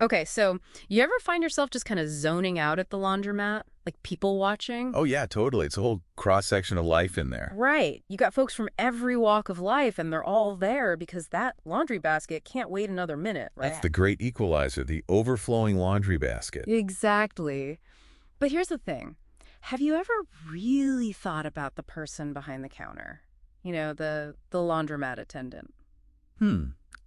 Okay, so you ever find yourself just kind of zoning out at the laundromat? Like people watching? Oh, yeah, totally. It's a whole cross-section of life in there. Right. You got folks from every walk of life, and they're all there because that laundry basket can't wait another minute, That's right? the great equalizer, the overflowing laundry basket. Exactly. But here's the thing. Have you ever really thought about the person behind the counter? The laundromat attendant. Hmm,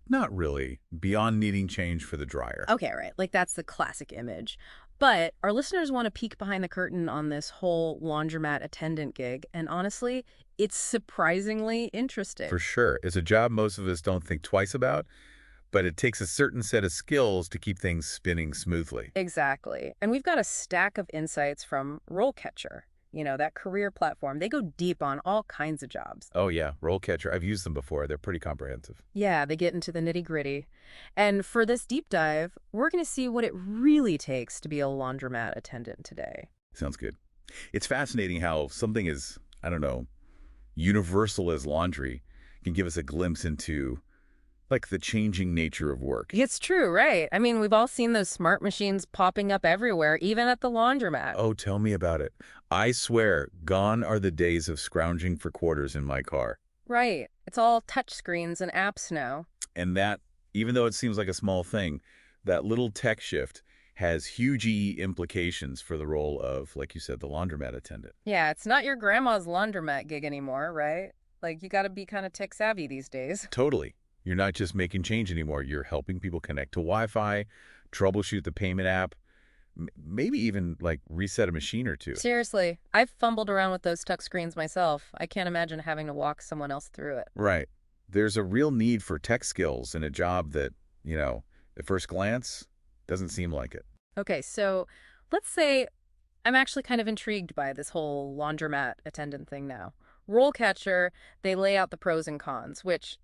not really. Beyond needing change for the dryer. Okay, right. Like that's the classic image. But our listeners want to peek behind the curtain on this whole laundromat attendant gig, and honestly, it's surprisingly interesting. For sure. It's a job most of us don't think twice about, but it takes a certain set of skills to keep things spinning smoothly. Exactly. And we've got a stack of insights from RoleCatcher, that career platform. They go deep on all kinds of jobs. Oh, yeah, RoleCatcher. I've used them before. They're pretty comprehensive. Yeah, they get into the nitty-gritty. And for this deep dive, we're going to see what it really takes to be a laundromat attendant today. Sounds good. It's fascinating how something as, I don't know, universal as laundry can give us a glimpse into, like, the changing nature of work. It's true, right? I mean, we've all seen those smart machines popping up everywhere, even at the laundromat. Oh, tell me about it. I swear, gone are the days of scrounging for quarters in my car. Right. It's all touch screens and apps now. And that, even though it seems like a small thing, that little tech shift has huge implications for the role of, like you said, the laundromat attendant. Yeah, it's not your grandma's laundromat gig anymore, right? Like, you got to be kind of tech savvy these days. Totally. You're not just making change anymore. You're helping people connect to Wi-Fi, troubleshoot the payment app, maybe even, like, reset a machine or two. Seriously, I've fumbled around with those touch screens myself. I can't imagine having to walk someone else through it. Right. There's a real need for tech skills in a job that, at first glance, doesn't seem like it. Okay, so let's say I'm actually kind of intrigued by this whole laundromat attendant thing now. RoleCatcher, they lay out the pros and cons, which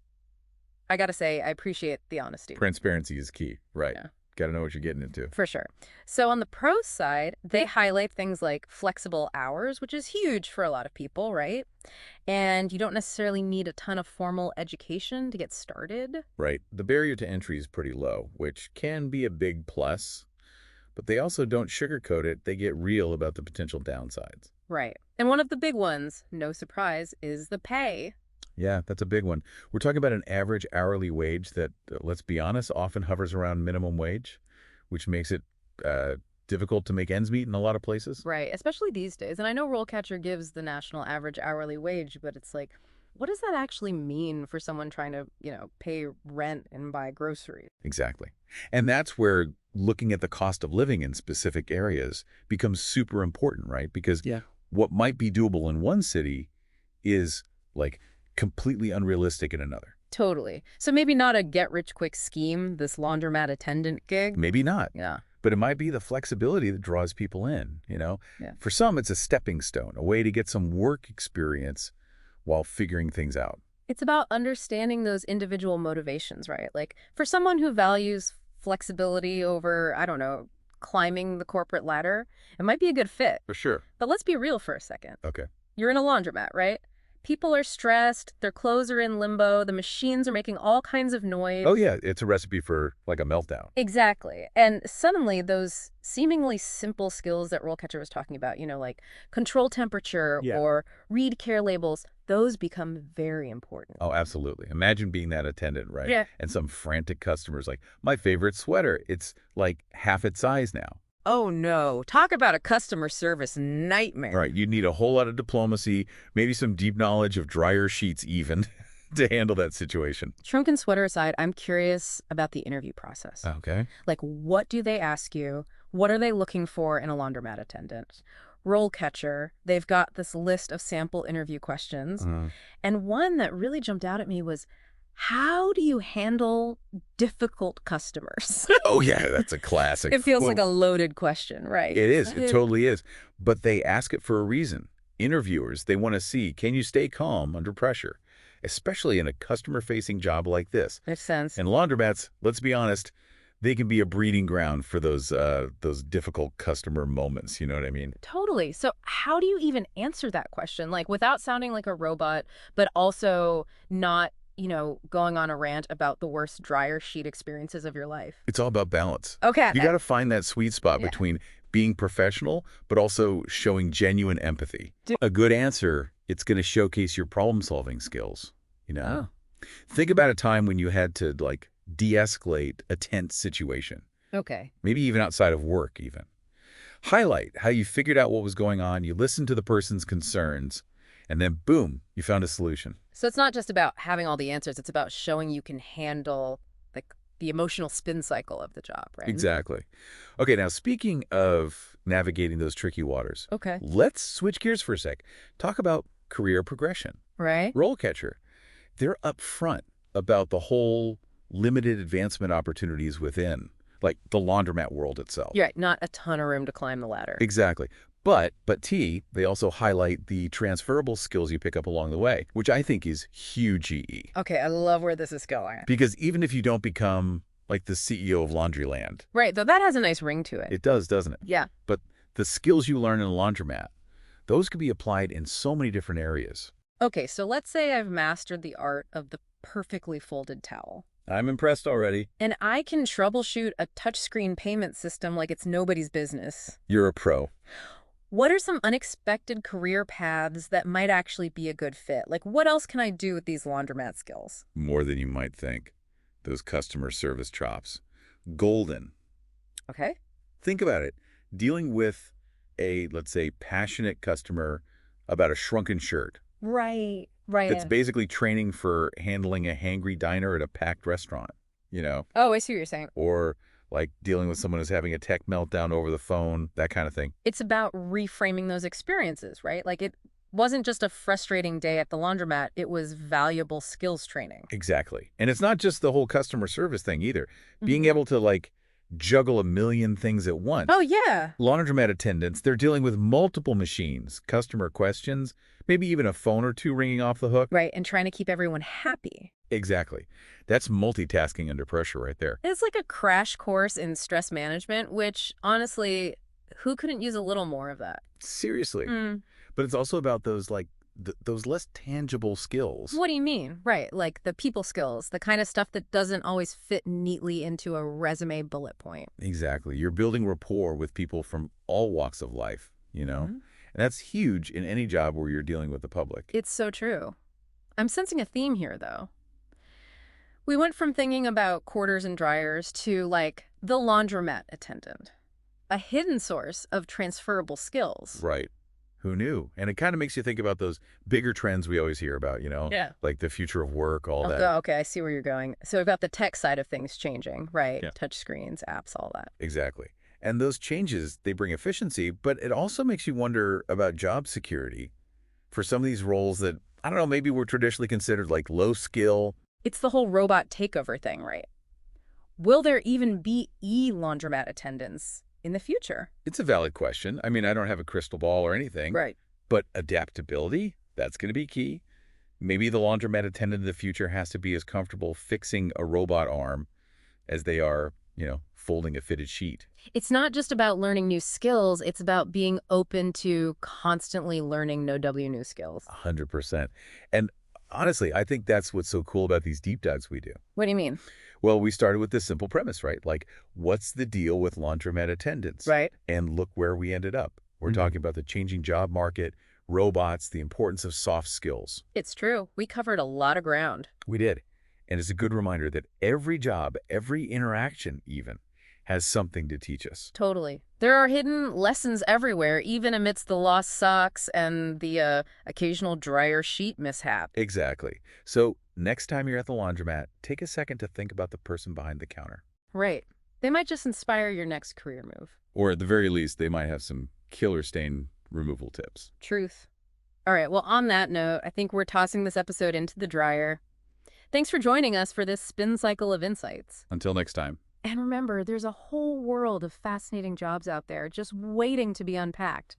I gotta say, I appreciate the honesty. Transparency is key. Right. Yeah. Got to know what you're getting into. For sure. So on the pros side, they highlight things like flexible hours, which is huge for a lot of people, right? And you don't necessarily need a ton of formal education to get started. Right. The barrier to entry is pretty low, which can be a big plus, but they also don't sugarcoat it. They get real about the potential downsides. Right. And one of the big ones, no surprise, is the pay. Yeah, that's a big one. We're talking about an average hourly wage that, let's be honest, often hovers around minimum wage, which makes it difficult to make ends meet in a lot of places. Right, especially these days. And I know RoleCatcher gives the national average hourly wage, but it's like, what does that actually mean for someone trying to, pay rent and buy groceries? Exactly. And that's where looking at the cost of living in specific areas becomes super important, right? Because what might be doable in one city is, like, completely unrealistic in another. Totally. So maybe not a get-rich-quick scheme, this laundromat attendant gig. Maybe not. Yeah. But it might be the flexibility that draws people in, Yeah. For some, it's a stepping stone, a way to get some work experience while figuring things out. It's about understanding those individual motivations, right? Like, for someone who values flexibility over, I don't know, climbing the corporate ladder, it might be a good fit. For sure. But let's be real for a second. Okay. You're in a laundromat, right? People are stressed, their clothes are in limbo, the machines are making all kinds of noise. Oh, yeah, it's a recipe for, like, a meltdown. Exactly. And suddenly those seemingly simple skills that RoleCatcher was talking about, like control temperature or read care labels, those become very important. Oh, absolutely. Imagine being that attendant, right? Yeah. And some frantic customer's like, my favorite sweater, it's, like, half its size now. Oh, no. Talk about a customer service nightmare. Right. You'd need a whole lot of diplomacy, maybe some deep knowledge of dryer sheets even, to handle that situation. Shrunken sweater aside, I'm curious about the interview process. Okay. Like, what do they ask you? What are they looking for in a laundromat attendant? RoleCatcher, they've got this list of sample interview questions. And one that really jumped out at me was, how do you handle difficult customers? Oh, yeah, that's a classic. It feels like a loaded question, right? It is. It totally is. But they ask it for a reason. Interviewers, they want to see, can you stay calm under pressure, especially in a customer-facing job like this? Makes sense. And laundromats, let's be honest, they can be a breeding ground for those difficult customer moments. You know what I mean? Totally. So how do you even answer that question? Like, without sounding like a robot, but also not going on a rant about the worst dryer sheet experiences of your life. It's all about balance. Okay. You got to find that sweet spot Yeah. between being professional, but also showing genuine empathy. A good answer, it's going to showcase your problem-solving skills, you know? Oh. Think about a time when you had to, like, de-escalate a tense situation. Okay. Maybe even outside of work, even. Highlight how you figured out what was going on, you listened to the person's concerns, and then, boom, you found a solution. So it's not just about having all the answers. It's about showing you can handle like the emotional spin cycle of the job, right? Exactly. Okay, now speaking of navigating those tricky waters, Okay. let's switch gears for a sec. Talk about career progression. Right? RoleCatcher, they're upfront about the whole limited advancement opportunities within, like the laundromat world itself. You're right. Not a ton of room to climb the ladder. Exactly. But they also highlight the transferable skills you pick up along the way, which I think is huge EE. Okay, I love where this is going. Because even if you don't become like the CEO of Laundryland. Right, though that has a nice ring to it. It does, doesn't it? Yeah. But the skills you learn in a laundromat, those could be applied in so many different areas. Okay, so let's say I've mastered the art of the perfectly folded towel. I'm impressed already. And I can troubleshoot a touchscreen payment system like it's nobody's business. You're a pro. What are some unexpected career paths that might actually be a good fit? Like, what else can I do with these laundromat skills? More than you might think. Those customer service chops. Golden. Okay. Think about it. Dealing with a, let's say, passionate customer about a shrunken shirt. Right, right. That's basically training for handling a hangry diner at a packed restaurant, you know? Oh, I see what you're saying. Or like dealing with someone who's having a tech meltdown over the phone, that kind of thing. It's about reframing those experiences, right? Like it wasn't just a frustrating day at the laundromat, it was valuable skills training. Exactly. And it's not just the whole customer service thing either. Being able to like juggle a million things at once. Oh, yeah. Laundromat attendants, they're dealing with multiple machines, customer questions, maybe even a phone or two ringing off the hook. Right, and trying to keep everyone happy. Exactly. That's multitasking under pressure right there. It's like a crash course in stress management, which, honestly, who couldn't use a little more of that? Seriously. But it's also about those like those less tangible skills. What do you mean? Right, like the people skills, the kind of stuff that doesn't always fit neatly into a resume bullet point. Exactly. You're building rapport with people from all walks of life, you know? And that's huge in any job where you're dealing with the public. It's so true. I'm sensing a theme here, though. We went from thinking about quarters and dryers to, like, the laundromat attendant, a hidden source of transferable skills. Right. Who knew? And it kind of makes you think about those bigger trends we always hear about, you know? Yeah. Like the future of work, all that. Okay, I see where you're going. So we've got the tech side of things changing, right? Yeah. Touch screens, apps, all that. Exactly. And those changes, they bring efficiency, but it also makes you wonder about job security for some of these roles that, I don't know, maybe were traditionally considered like low skill. It's the whole robot takeover thing, right? Will there even be laundromat attendants in the future? It's a valid question. I mean, I don't have a crystal ball or anything. Right. But adaptability, that's going to be key. Maybe the laundromat attendant in the future has to be as comfortable fixing a robot arm as they are, you know, folding a fitted sheet. It's not just about learning new skills. It's about being open to constantly learning new skills. 100%. And honestly, I think that's what's so cool about these deep dives we do. What do you mean? Well, we started with this simple premise, right? Like, what's the deal with laundromat attendants? Right. And look where we ended up. We're talking about the changing job market, robots, the importance of soft skills. It's true. We covered a lot of ground. We did. And it's a good reminder that every job, every interaction even, has something to teach us. Totally. There are hidden lessons everywhere, even amidst the lost socks and the occasional dryer sheet mishap. Exactly. So next time you're at the laundromat, take a second to think about the person behind the counter. Right. They might just inspire your next career move. Or at the very least, they might have some killer stain removal tips. Truth. All right. Well, on that note, I think we're tossing this episode into the dryer. Thanks for joining us for this spin cycle of insights. Until next time. And remember, there's a whole world of fascinating jobs out there just waiting to be unpacked.